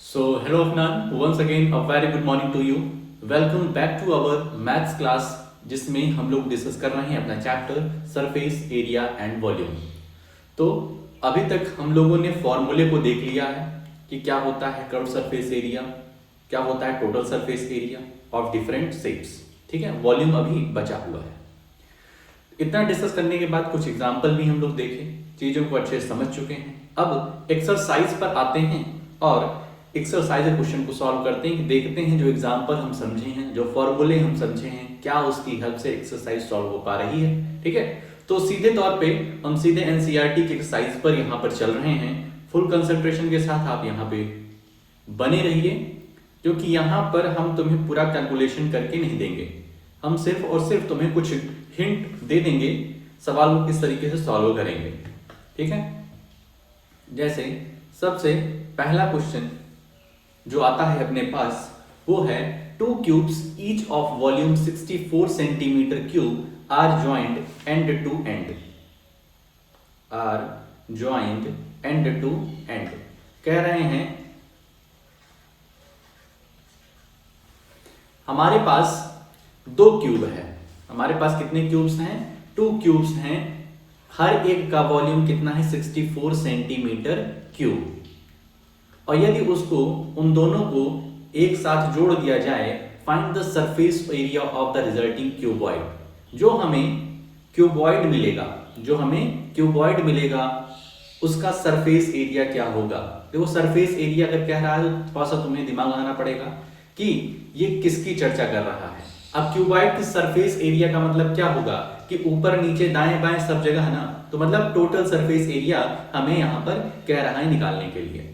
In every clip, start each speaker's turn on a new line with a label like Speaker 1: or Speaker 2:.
Speaker 1: So, hello Afnan, once again a very good morning to you. Welcome back to our maths class जिसमें हम लोग discuss कर रहे हैं अपना chapter surface area and volume. तो अभी तक हम लोगों ने फॉर्मूले को देख लिया है कि क्या होता है कर्व सरफेस एरिया, क्या होता है total surface area of different shapes. ठीक है, वॉल्यूम अभी बचा हुआ है। इतना डिस्कस करने के बाद कुछ एग्जाम्पल भी हम लोग देखें, चीजों को अच्छे से समझ चुके हैं। अब एक्सरसाइज पर आते हैं और एक्सरसाइज क्वेश्चन को सॉल्व करते हैं, देखते हैं जो एग्जाम्पल हम समझे हैं, जो फॉर्मूले हम समझे हैं, क्या उसकी हेल्प से एक्सरसाइज सॉल्व हो पा रही है। ठीक है, तो सीधे तौर पे हम सीधे एनसीईआरटी के एक्सरसाइज पर यहाँ पर चल रहे हैं। फुल कंसंट्रेशन के साथ आप यहाँ पे बने रहिए, क्योंकि यहाँ पर हम तुम्हें पूरा कैलकुलेशन करके नहीं देंगे, हम सिर्फ और सिर्फ तुम्हें कुछ हिंट दे देंगे, सवाल को किस तरीके से सॉल्व करेंगे। ठीक है, जैसे सबसे पहला क्वेश्चन जो आता है अपने पास वो है two cubes each of volume 64 centimetre cube are joint end to end, are joint end to end. कह रहे हैं हमारे पास दो क्यूब है, हमारे पास कितने क्यूब्स हैं? टू क्यूब्स हैं, हर एक का वॉल्यूम कितना है? 64 सेंटीमीटर क्यूब। और यदि उसको उन दोनों को एक साथ जोड़ दिया जाए, find the surface area of the resulting cuboid. जो हमें क्यूबॉइड मिलेगा, जो हमें क्यूबॉइड मिलेगा उसका सरफेस एरिया क्या होगा। देखो सरफेस एरिया अगर कह रहा है तो थोड़ा सा तुम्हें दिमाग लगाना पड़ेगा कि ये किसकी चर्चा कर रहा है। अब क्यूबॉइड की सरफेस एरिया का मतलब क्या होगा कि ऊपर नीचे दाएं बाएं सब जगह है ना, तो मतलब टोटल सरफेस एरिया हमें यहां पर कह रहा है निकालने के लिए।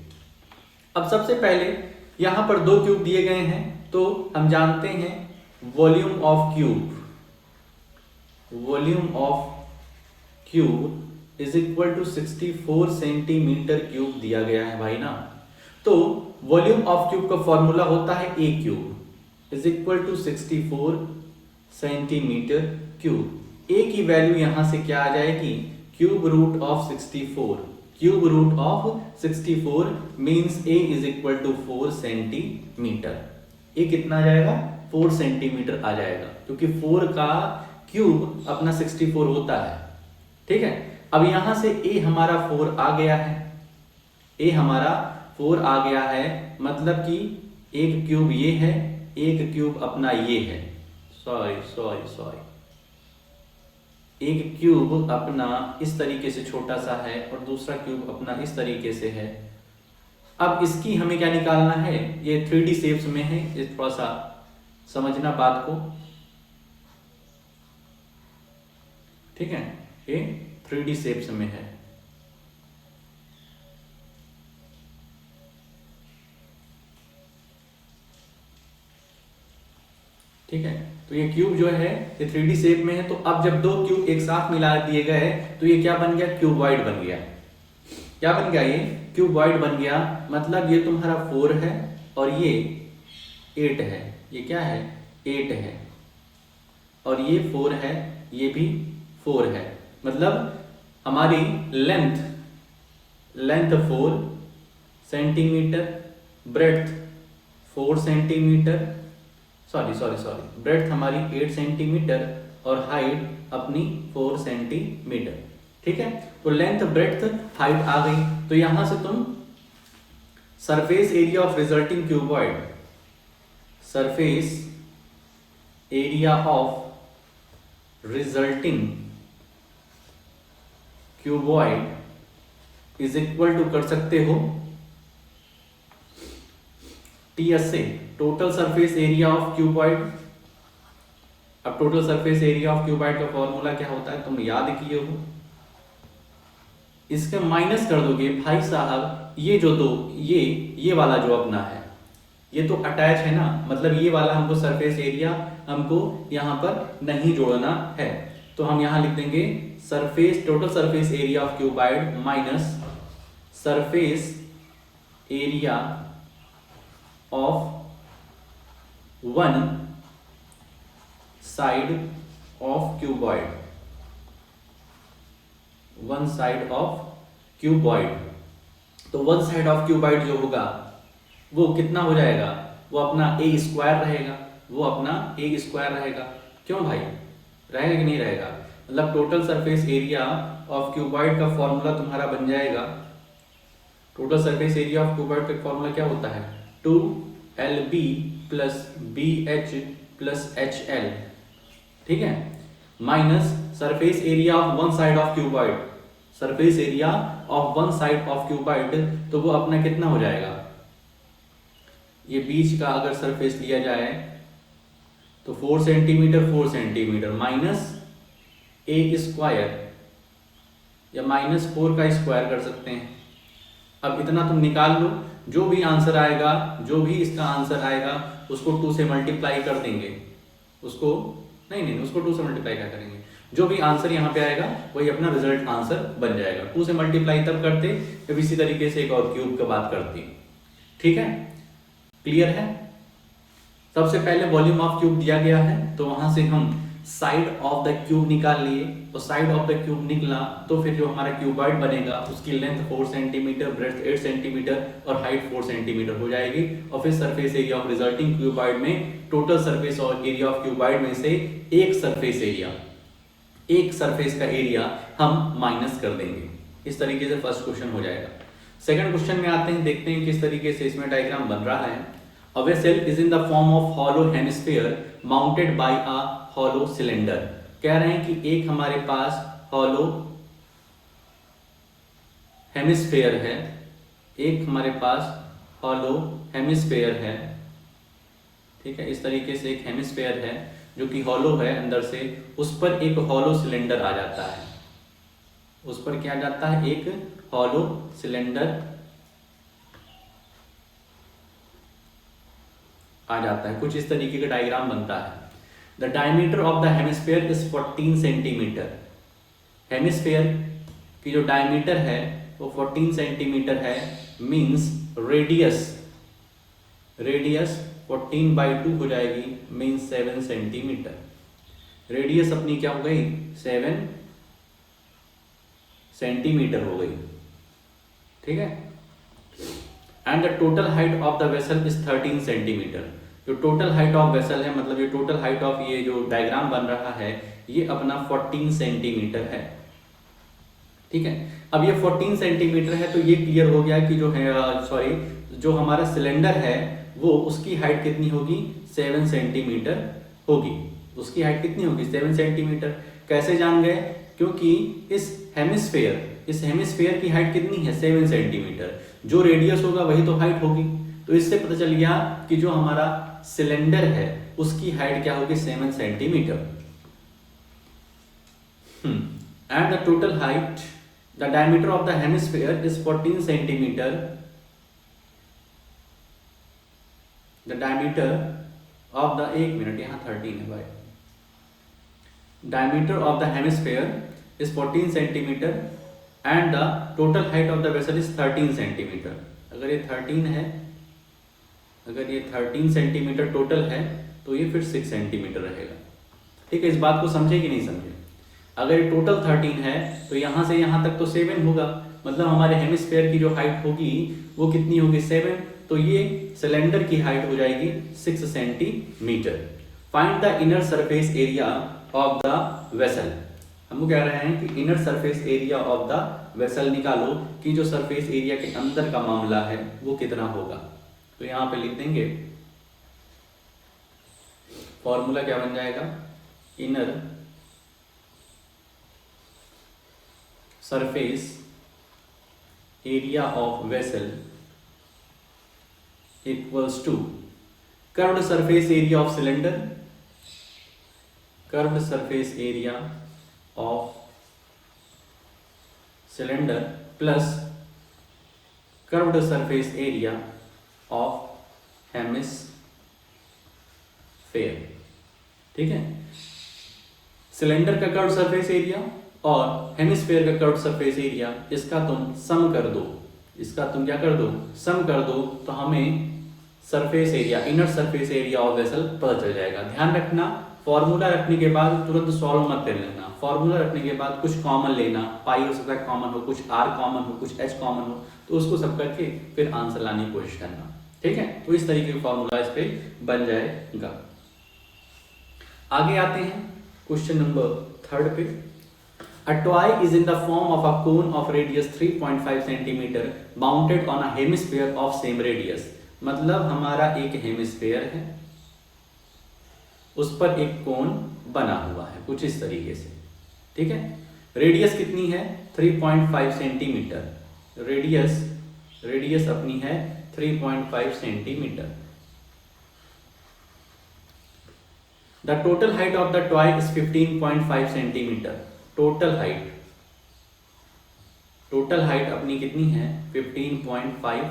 Speaker 1: अब सबसे पहले यहां पर दो क्यूब दिए गए हैं, तो हम जानते हैं volume of cube, volume of cube is equal to 64 centimetre cube दिया गया है भाई ना। तो वॉल्यूम ऑफ क्यूब का फॉर्मूला होता है a cube is equal to 64 centimetre cube. A की वैल्यू यहां से क्या आ जाएगी? Cube root of 64, cube root of 64 means a is equal to 4 centimetre. A कितना आ जाएगा? 4 सेंटीमीटर आ जाएगा, क्योंकि 4 का क्यूब अपना 64 होता है। ठीक है, अब यहां से ए हमारा 4 आ गया है, ए हमारा 4 आ गया है, मतलब कि एक क्यूब ये है, एक क्यूब अपना ये है, सॉरी एक क्यूब अपना इस तरीके से छोटा सा है और दूसरा क्यूब अपना इस तरीके से है। अब इसकी हमें क्या निकालना है? ये 3D शेप्स में है, ये थोड़ा सा समझना बात को। ठीक है, ये 3D शेप्स में है। ठीक है, तो ये क्यूब जो है ये 3D शेप में है। तो अब जब दो क्यूब एक साथ मिला दिए गए तो ये क्या बन गया? क्यूबॉइड बन गया। क्या बन गया? ये क्यूबॉइड बन गया। मतलब ये तुम्हारा 4 है और ये 8 है। ये क्या है? 8 है और ये 4 है, ये भी 4 है। मतलब हमारी length 4 centimetre, breadth 4 centimetre, sorry breadth हमारी 8 सेंटीमीटर और हाइट अपनी 4 सेंटीमीटर। ठीक है, तो लेंथ ब्रेड्थ हाइट आ गई। तो यहां से तुम surface area of resulting cuboid, surface area of resulting cuboid is equal to कर सकते हो टीएस से, total surface area of cuboid. अब total surface area of cuboid का फॉर्मूला क्या होता है? तुम याद किए हो, इसके माइनस कर दोगे भाई साहब। ये जो दो ये वाला जो अपना है ये तो अटैच है ना, मतलब ये वाला हमको सरफेस एरिया हमको यहां पर नहीं जोड़ना है। तो हम यहां लिख देंगे surface, total surface area of cuboid minus surface area of one side of cuboid, one side of cuboid. तो वन साइड ऑफ क्यूबॉइड जो होगा वो कितना हो जाएगा, वो अपना ए स्क्वायर रहेगा, वो अपना ए स्क्वायर रहेगा। क्यों भाई, रहेगा कि नहीं रहेगा? मतलब total surface area of cuboid का फॉर्मूला तुम्हारा बन जाएगा, total surface area of cuboid का फॉर्मूला क्या होता है, 2LB plus BH plus HL, ठीक है, minus surface area of one side of cuboid, surface area of one side of cuboid, तो वो अपना कितना हो जाएगा, ये बीच का अगर सरफेस लिया जाए तो 4 सेंटीमीटर 4 सेंटीमीटर माइनस ए स्क्वायर या -4 का स्क्वायर कर सकते हैं। अब इतना तुम निकाल लो, जो भी आंसर आएगा, जो भी इसका आंसर आएगा उसको 2 से मल्टीप्लाई कर देंगे, उसको नहीं उसको 2 से मल्टीप्लाई क्या करेंगे, जो भी आंसर यहाँ पे आएगा वही अपना रिजल्ट आंसर बन जाएगा। 2 से मल्टीप्लाई तब करते जब इसी तरीके से एक और क्यूब का बात करते, ठीक है, क्लियर है। सबसे पहले वॉल्यूम ऑफ क्यूब दिया गया है तो वहां से हम साइड ऑफ द क्यूब निकाल लिए, तो साइड ऑफ द क्यूब निकला तो फिर जो हमारा क्यूबॉइड बनेगा उसकी लेंथ 4 सेंटीमीटर, ब्रेड्थ 8 सेंटीमीटर और हाइट 4 सेंटीमीटर हो जाएगी। और फिर surface area of resulting cuboid में टोटल सरफेस और एरिया ऑफ क्यूबॉइड में से एक सरफेस का एरिया हम माइनस कर देंगे। इस तरीके से फर्स्ट क्वेश्चन हो जाएगा। सेकंड क्वेश्चन में आते हैं, देखते हैं किस तरीके से इसमें डायग्राम बन रहा है। A vessel is in the form of hollow hemisphere mounted by a hollow cylinder। कह रहे हैं कि एक हमारे पास hollow hemisphere है, एक हमारे पास hollow hemisphere है, ठीक है, इस तरीके से एक हेमिस्फेयर है जो कि hollow है अंदर से, उस पर एक hollow सिलेंडर आ जाता है, उस पर क्या जाता है, एक hollow सिलेंडर आ जाता है। कुछ इस तरीके का डायग्राम बनता है। The diameter of the hemisphere is 14 centimetre. Hemisphere की जो डायमीटर है वो 14 सेंटीमीटर है, मींस रेडियस 14/2 हो जाएगी, मींस 7 सेंटीमीटर। रेडियस अपनी क्या हो गई, 7 सेंटीमीटर हो गई, ठीक है। And the total height of the vessel is 13 centimetre. जो टोटल हाइट ऑफ वेसल है, मतलब ये टोटल हाइट ऑफ ये जो डायग्राम बन रहा है ये अपना 14 सेंटीमीटर है, ठीक है। अब ये 14 सेंटीमीटर है तो ये क्लियर हो गया कि जो है जो हमारा सिलेंडर है वो उसकी हाइट कितनी होगी, 7 सेंटीमीटर होगी। उसकी हाइट कितनी होगी, 7 सेंटीमीटर। कैसे जान गए, क्योंकि इस हेमिस्फेयर की हाइट कितनी है, 7 सेंटीमीटर। जो रेडियस होगा वही तो हाइट होगी, तो इससे पता चल गया कि जो हमारा सिलेंडर है उसकी हाइट क्या होगी, 7 centimetre. And the total height, the diameter of the hemisphere is 14 centimetre. The diameter of the, एक मिनट, यहाँ 13 है भाई। Diameter of the hemisphere is 14 centimetre and the total height of the vessel is 13 centimetre. अगर ये 13 है, अगर ये 13 centimetre total है तो ये फिर 6 सेंटीमीटर रहेगा, ठीक है। इस बात को समझे कि नहीं समझे? अगर ये टोटल 13 है तो यहाँ से यहाँ तक तो 7 होगा, मतलब हमारे हेमिस्फेयर की जो हाइट होगी वो कितनी होगी, 7। तो ये सिलेंडर की हाइट हो जाएगी 6 centimetre. Find the inner surface area of the vessel. हम कह रहे हैं कि inner surface area of the vessel निकालो कि जो सरफेस एरिया के अंदर का मामला है वो कितना होगा। तो यहां पे लिख देंगे, फॉर्मूला क्या बन जाएगा, inner surface area of vessel equals to curved surface area of cylinder, curved surface area of cylinder plus curved surface area of hemisphere, ठीक है। सिलेंडर का कर्व्ड सरफेस एरिया और हेमिस्फेयर का कर्व्ड सरफेस एरिया, इसका तुम सम कर दो, इसका तुम क्या कर दो, सम कर दो, तो हमें surface area, inner surface area of vessel पता चल जाएगा। ध्यान रखना, फॉर्मूला रखने के बाद तुरंत सॉल्व मत कर लेना। फॉर्मूला रखने के बाद कुछ कॉमन लेना, पाई हो सकता है कॉमन हो, कुछ आर कॉमन हो, कुछ एच कॉमन हो, तो उसको सब करके फिर आंसर लाने की कोशिश करना। ठीक है, तो इस तरीके का फॉर्मूला इस पे बन जाएगा। आगे आते हैं क्वेश्चन नंबर 3 पे। A toy is in the form of a cone of radius 3.5 cm mounted on a hemisphere of same radius। मतलब हमारा एक हेमिस्फेयर है, उस पर एक कोन बना हुआ है कुछ इस तरीके से, ठीक है। रेडियस कितनी है 3.5 सेंटीमीटर, रेडियस अपनी है 3.5 centimetre. The total height of the toy is 15.5 centimetre. Total height अपनी कितनी है 15.5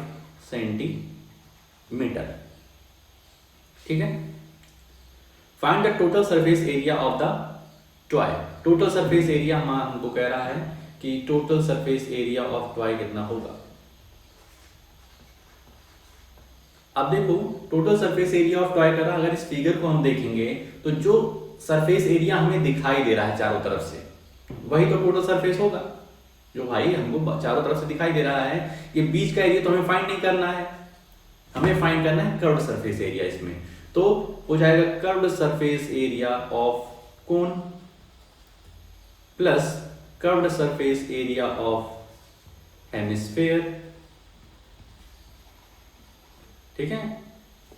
Speaker 1: सेंटीमीटर, ठीक है। Find the total surface area of the toy. Total surface area हमको कह रहा है कि total surface area of toy कितना होगा। अब देखो total surface area of toy कर रहा, अगर इस फिगर को हम देखेंगे तो जो सरफेस एरिया हमें दिखाई दे रहा है चारों तरफ से, वही तो टोटल सरफेस होगा। जो भाई हमको चारों तरफ से दिखाई दे रहा है, ये बीच का एरिया तो हमें फाइंड नहीं करना है, हमें फाइंड करना है कर्व्ड सरफेस एरिया। इसमें तो हो जाएगा curved surface area of cone plus curved surface area of hemisphere, ठीक है।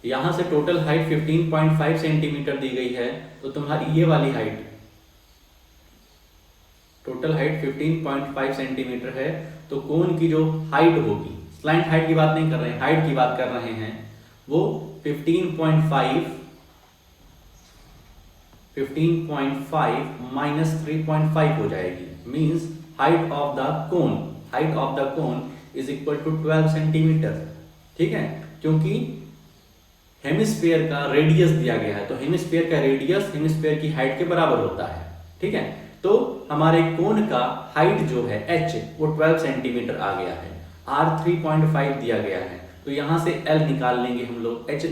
Speaker 1: यहां से टोटल हाइट 15.5 सेंटीमीटर दी गई है, तो तुम्हारी ये वाली हाइट, टोटल हाइट 15.5 सेंटीमीटर है, तो कोन की जो हाइट होगी, स्लाइंट हाइट की बात नहीं कर रहे हैं, हाइट की बात कर रहे हैं, वो 15.5 माइनस 3.5 हो जाएगी। Means height of the cone is equal to 12 centimetre, ठीक है। क्योंकि हेमिस्फीयर का रेडियस दिया गया है, तो हेमिस्फीयर का रेडियस हेमिस्फीयर की हाइट के बराबर होता है, ठीक है। तो हमारे कोन का हाइट जो है h वो 12 सेंटीमीटर आ गया है, r 3.5 दिया गया है, तो यहां से l निकाल लेंगे हम लोग। h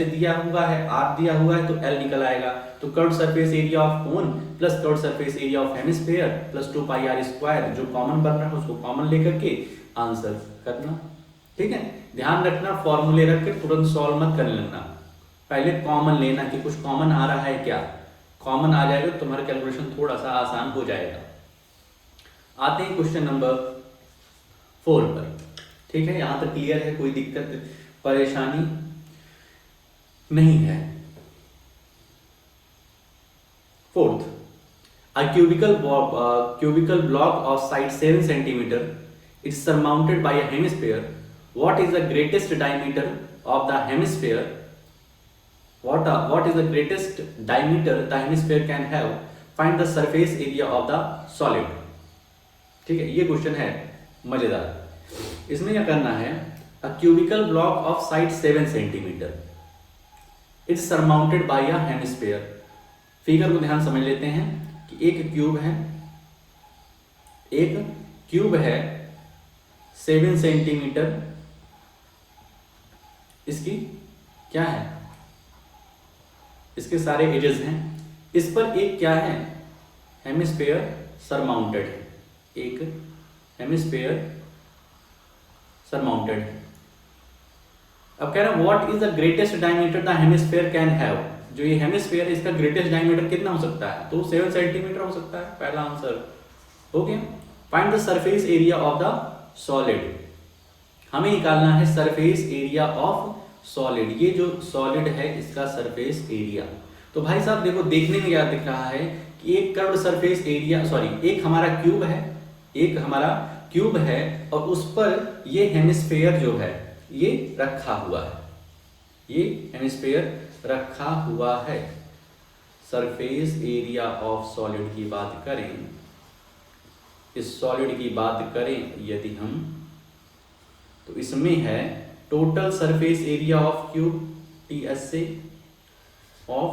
Speaker 1: दिया हुआ है, r दिया हुआ है, तो l निकल आएगा। तो curved surface area of cone plus curved surface area of hemisphere plus 2 pi r square, जो कॉमन बन रहा है उसको कॉमन लेकर के आंसर करना, ठीक है। ध्यान रखना फॉर्मूले रख के तुरंत सॉल्व मत कर लेना, पहले कॉमन लेना कि कुछ कॉमन आ रहा है क्या। कॉमन आ जाएगा तो तुम्हारा कैलकुलेशन थोड़ा सा आसान हो जाएगा। आते हैं क्वेश्चन नंबर 4 पर, ठीक है। यहां तक क्लियर है, कोई दिक्कत परेशानी नहीं है। Fourth, a cubical block of side 7 centimeter is surmounted by a hemisphere. What is the greatest diameter of the hemisphere? What is the greatest diameter the hemisphere can have? Find the surface area of the solid. ठीक है, ये question है मजेदार। इसमें क्या करना है, a cubical block of side 7 centimeter is surmounted by a hemisphere. Figure को ध्यान समझ लेते हैं कि एक क्यूब है 7 सेंटीमीटर, इसकी क्या है, इसके सारे एजेस हैं, इस पर एक क्या है हेमिस्फीयर सरमाउंटेड है, एक हेमिस्फीयर सरमाउंटेड है। अब कह रहा है what is the greatest diameter the hemisphere can have. जो ये हेमिस्फीयर है इसका ग्रेटेस्ट डायमीटर कितना हो सकता है, तो 7 सेंटीमीटर हो सकता है, पहला आंसर हो गया। Find the surface area of the solid, हमें निकालना है सरफेस एरिया ऑफ सॉलिड। ये जो सॉलिड है इसका सरफेस एरिया, तो भाई साहब देखो देखने में क्या दिख रहा है कि एक कर्व्ड सरफेस एरिया, एक हमारा क्यूब है और उस पर ये हेमिस्फीयर जो है ये रखा हुआ है, ये हेमिस्फीयर रखा हुआ है। सरफेस एरिया ऑफ सॉलिड की बात करें, इस सॉलिड की बात करें यदि हम, तो इसमें है total surface area of cube, TSA of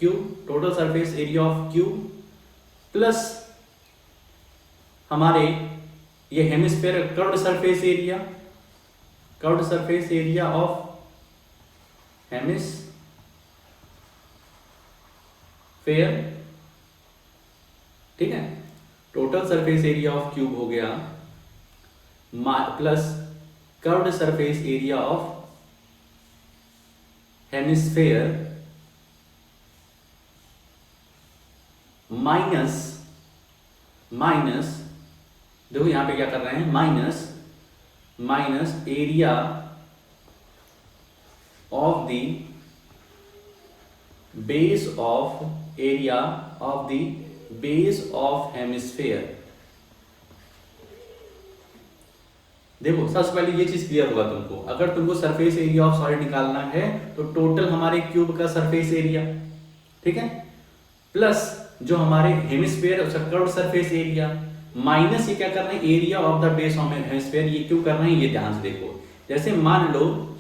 Speaker 1: cube, total surface area of cube plus हमारे ये hemisphere curved surface area of hemisphere, ठीक है। Total surface area of cube हो गया plus curved surface area of hemisphere minus देखो यहां पे क्या कर रहे हैं, minus area of the base of hemisphere. देखो सबसे पहले ये चीज क्लियर होगा तुमको, अगर तुमको सरफेस एरिया ऑफ सॉलिड निकालना है तो टोटल हमारे क्यूब का सरफेस एरिया, ठीक है, प्लस जो हमारे हेमिस्फेयर उसका कर्व्ड सरफेस एरिया, माइनस ये क्या कर रहे हैं, area of the base of hemisphere. ये क्यों कर रहे हैं ये ध्यान से देखो। जैसे मान लो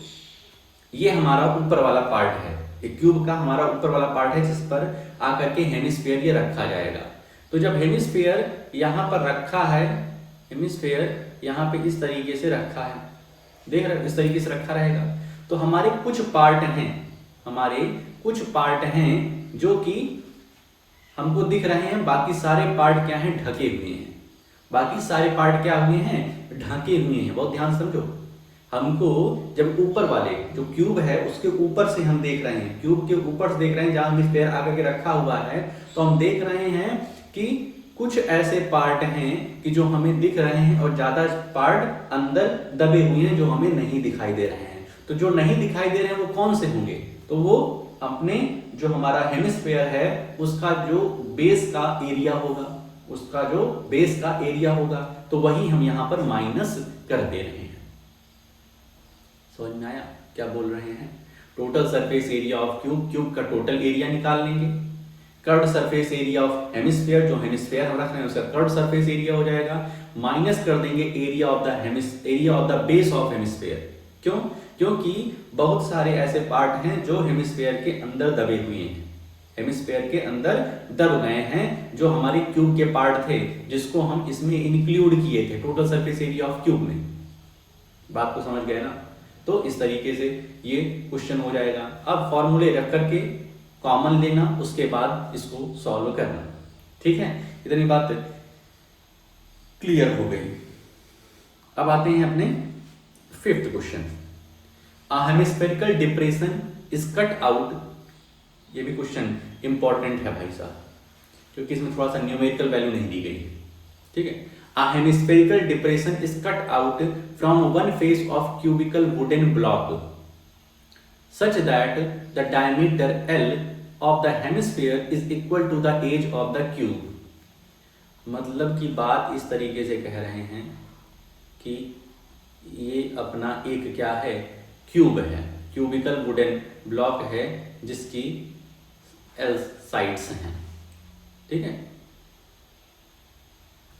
Speaker 1: ये हमारा ऊपर वाला पार्ट है, एक क्यूब का हमारा ऊपर वाला पार्ट है जिस पर आकर के हेमिस्फेयर ये रखा जाएगा। तो जब हेमिस्फेयर यहां पर रखा है, हेमिस्फेयर यहां पे इस तरीके से रखा है, देख रहे हो, इस तरीके से रखा रहेगा, तो हमारे कुछ पार्ट हैं जो कि हमको दिख रहे हैं, बाकी सारे पार्ट क्या हैं, ढके हुए हैं। बाकी सारे पार्ट क्या हुए हैं, ढके हुए हैं। बहुत ध्यान समझो, हमको जब ऊपर वाले जो क्यूब है उसके ऊपर से हम देख रहे हैं, क्यूब के ऊपर से देख रहे हैं जहां हेमिस्फेयर आकर के रखा हुआ है, तो हम देख रहे हैं कि कुछ ऐसे पार्ट हैं कि जो हमें दिख रहे हैं और ज्यादा पार्ट अंदर दबे हुए हैं जो हमें नहीं दिखाई दे रहे हैं। तो जो नहीं दिखाई दे रहे हैं वो कौन से होंगे, तो वो अपने जो हमारा हेमिस्फेयर है उसका जो बेस का एरिया होगा, तो वही हम यहां पर माइनस कर दे रहे हैं। समझ में आया क्या बोल रहे हैं? Total surface area of cube का टोटल एरिया निकाल लेंगे, curved surface area of hemisphere, जो हेमिस्फेयर हम रख रहे हैं उसका कर्व्ड सरफेस एरिया हो जाएगा, माइनस कर देंगे area of the base of hemisphere. क्यों? क्योंकि बहुत सारे ऐसे पार्ट हैं जो हेमिस्फेयर के अंदर दबे हुए हैं, हेमिस्फेयर के अंदर दब गए हैं, जो हमारे क्यूब के पार्ट थे जिसको हम इसमें इंक्लूड किए थे total surface area of cube में। बात को समझ गए ना? तो इस तरीके से ये क्वेश्चन हो जाएगा। अब फॉर्मूले रख करके कॉमन लेना, उसके बाद इसको सॉल्व करना, ठीक है? इतनी बात क्लियर हो गई। अब आते हैं अपने fifth question. A hemispherical depression is cut out। ये भी क्वेश्चन इंपॉर्टेंट है भाई साहब, क्योंकि इसमें थोड़ा सा न्यूमेरिकल वैल्यू नहीं दी गई, ठीक है। A hemispherical depression is cut out from one face of cubical wooden block such that the diameter L of the hemisphere is equal to the edge of the cube। मतलब की बात इस तरीके से कह रहे हैं कि ये अपना एक क्या है, क्यूब है, क्यूबिकल वुडन ब्लॉक है जिसकी एल साइड्स हैं, ठीक है।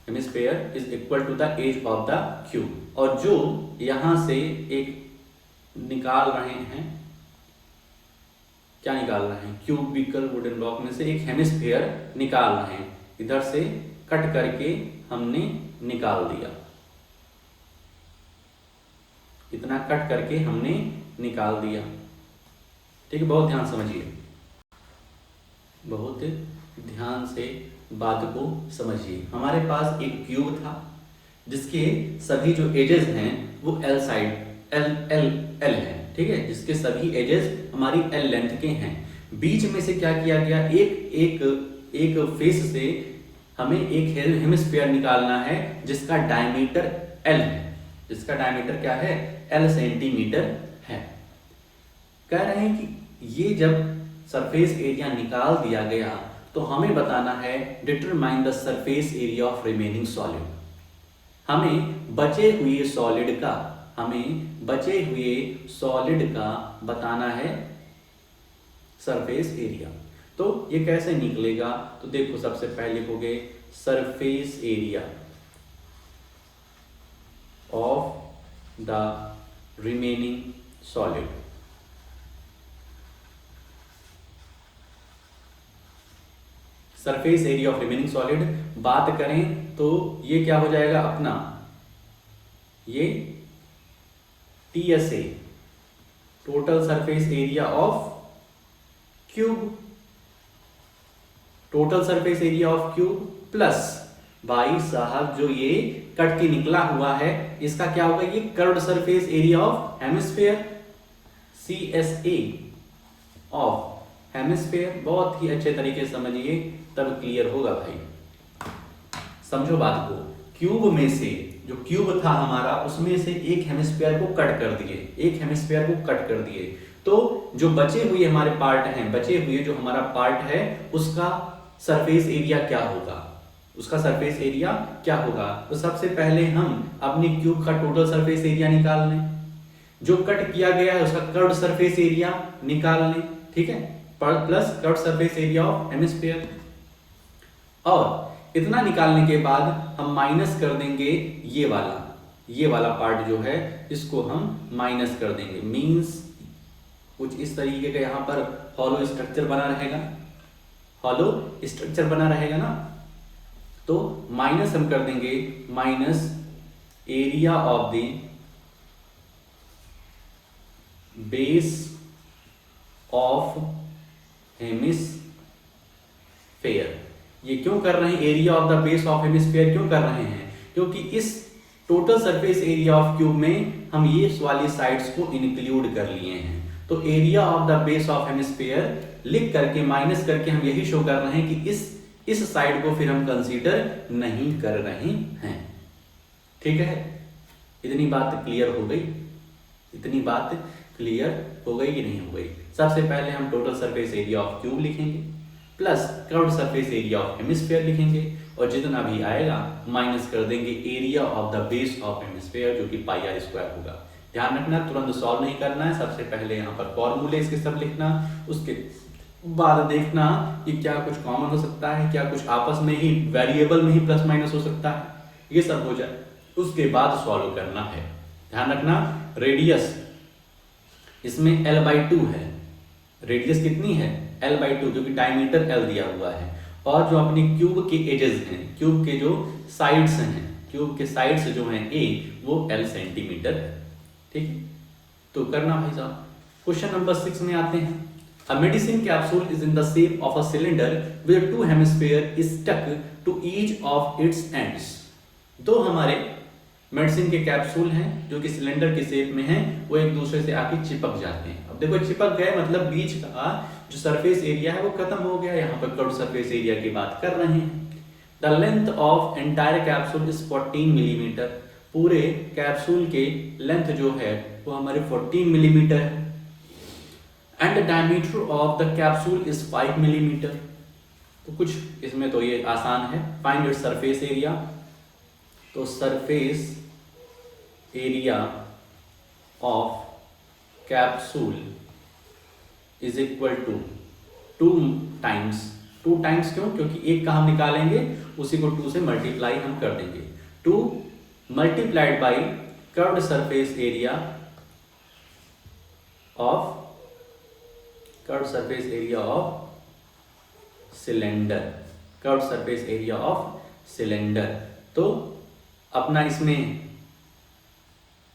Speaker 1: Hemisphere is equal to the edge of the cube, और जो यहां से एक निकाल रहे हैं, क्या निकाल रहे हैं, क्यूबिकल वुडन ब्लॉक में से एक हेमिस्फेयर निकाल रहे हैं, इधर से कट करके हमने निकाल दिया, इतना कट करके हमने निकाल दिया, ठीक है। बहुत ध्यान समझिए, बहुत ध्यान से बात को समझिए। हमारे पास एक क्यूब था जिसके सभी जो एजेस हैं वो एल साइड एल है, ठीक है, जिसके सभी एजेस हमारी एल लेंथ के हैं। बीच में से क्या किया गया, एक फेस से हमें एक हेमिस्फीयर निकालना है जिसका डायमीटर एल है, जिसका डायमीटर क्या है, एल सेंटीमीटर है। कह रहे हैं कि ये जब सरफेस एरिया निकाल दिया गया तो हमें बताना है determine the surface area of remaining solid. हमें बचे हुए सॉलिड का बताना है सरफेस एरिया। तो ये कैसे निकलेगा, तो देखो सबसे पहले लिखोगे surface area of the remaining solid. Surface area of remaining solid बात करें तो ये क्या हो जाएगा अपना, ये TSA total surface area of cube, total surface area of cube plus भाई साहब जो ये कट के निकला हुआ है इसका क्या होगा, ये curved surface area of hemisphere, CSA of hemisphere. बहुत ही अच्छे तरीके से समझिए तब क्लियर होगा भाई। समझो बात को, क्यूब में से जो क्यूब था हमारा उसमें से एक हेमिस्फीयर को कट कर दिए, एक हेमिस्फीयर को कट कर दिए, तो जो बचे हुए हमारे पार्ट हैं, बचे हुए जो हमारा पार्ट है उसका सरफेस एरिया क्या होगा, उसका सरफेस एरिया क्या होगा। तो सबसे पहले हम अपने क्यूब का टोटल सरफेस एरिया निकाल लें, जो कट किया गया है उसका कर्व्ड सरफेस एरिया निकाल लें, ठीक है, plus curved surface area of hemisphere. और इतना निकालने के बाद हम माइनस कर देंगे ये वाला पार्ट जो है इसको हम माइनस कर देंगे। मींस कुछ इस तरीके का यहाँ पर हॉलो स्ट्रक्चर बना रहेगा, हॉलो स्ट्रक्चर बना रहेगा ना, तो माइनस हम कर देंगे minus area of the base of hemisphere. ये क्यों कर रहे हैं, area of the base of hemisphere क्यों कर रहे हैं, क्योंकि इस total surface area of cube में हम ये वाली साइड्स को इंक्लूड कर लिए हैं। तो area of the base of hemisphere लिख करके माइनस करके हम यही शो कर रहे हैं कि इस साइड को फिर हम कंसीडर नहीं कर रहे हैं। ठीक है, इतनी बात क्लियर हो गई, इतनी बात क्लियर हो गई कि नहीं हो गई। सबसे पहले हम total surface area of cube लिखेंगे plus curved surface area of hemisphere लिखेंगे और जितना भी आएगा माइनस कर देंगे area of the base of hemisphere जो कि पाई आर स्क्वायर होगा। ध्यान रखना, तुरंत सॉल्व नहीं करना है, सबसे पहले यहाँ पर फॉर्मूले इसके सब लिखना, उसके बाद देखना कि क्या कुछ कॉमन हो सकता है, क्या कुछ आपस में ही वेरिएबल में ही प्लस माइनस हो सकता है, ये सब हो जाए उसके बाद सॉल्व करना है। ध्यान रखना, रेडियस इसमें l/2 है, रेडियस कितनी है l/2 जो कि डायमीटर l दिया हुआ है, और जो अपने क्यूब के एजेस हैं, क्यूब के जो साइड्स हैं, क्यूब के साइड्स जो हैं a वो l सेंटीमीटर है। ठीक है, तो करना भाई साहब। क्वेश्चन नंबर 6 में आते हैं। A medicine capsule is in the shape of a cylinder where two hemispheres is stuck to each of its ends। दो हमारे मेडिसिन के कैप्सूल हैं जो कि सिलेंडर के शेप में हैं, वो एक दूसरे से आके चिपक जाते हैं। अब देखो चिपक गए मतलब बीच का जो सरफेस एरिया है वो खत्म हो गया। यहाँ पर कर्व्ड सरफेस एरिया की बात कर रहे हैं। The length of entire capsule is 14 millimetre. पूरे कैप्सूल के लेंथ जो है वो हमारे 14 मिलीमीटर है। And the diameter of the capsule is 5 millimetre. तो कुछ इसमें तो ये आसान है, फाइंड इट्स सरफेस एरिया। तो surface area of capsule is equal to 2 times क्यों, क्योंकि एक का हम निकालेंगे उसी को 2 से मल्टीप्लाई हम कर देंगे। 2 multiplied by curved surface area of cylinder, curved surface area of cylinder. तो अपना इसमें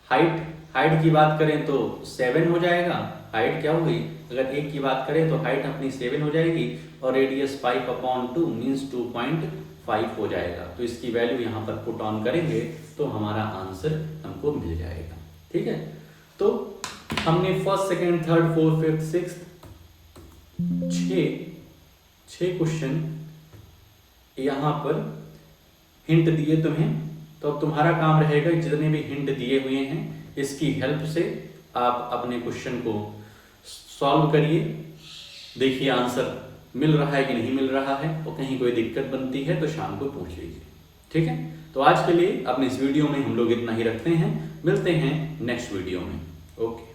Speaker 1: हाइट की बात करें तो 7 हो जाएगा। हाइट क्या होगी, अगर 1 की बात करें तो हाइट अपनी 7 हो जाएगी और रेडियस 5/2 मीन्स 2.5 हो जाएगा। तो इसकी वैल्यू यहाँ पर पुट ऑन करेंगे तो हमारा आंसर हमको मिल जाएगा। ठीक है, तो हमने first, second, third, fourth, fifth, sixth 6 question यहाँ पर हिंट दिए तुम्हें। तो अब तुम्हारा काम रहेगा जितने भी हिंट दिए हुए हैं इसकी हेल्प से आप अपने क्वेश्चन को सॉल्व करिए। देखिए आंसर मिल रहा है कि नहीं मिल रहा है, और कहीं कोई दिक्कत बनती है तो शाम को पूछ लीजिए। ठीक है, तो आज के लिए अपने इस वीडियो में हम लोग इतना ही रखते हैं। मिलते हैं नेक्स्ट वीडियो में। ओके।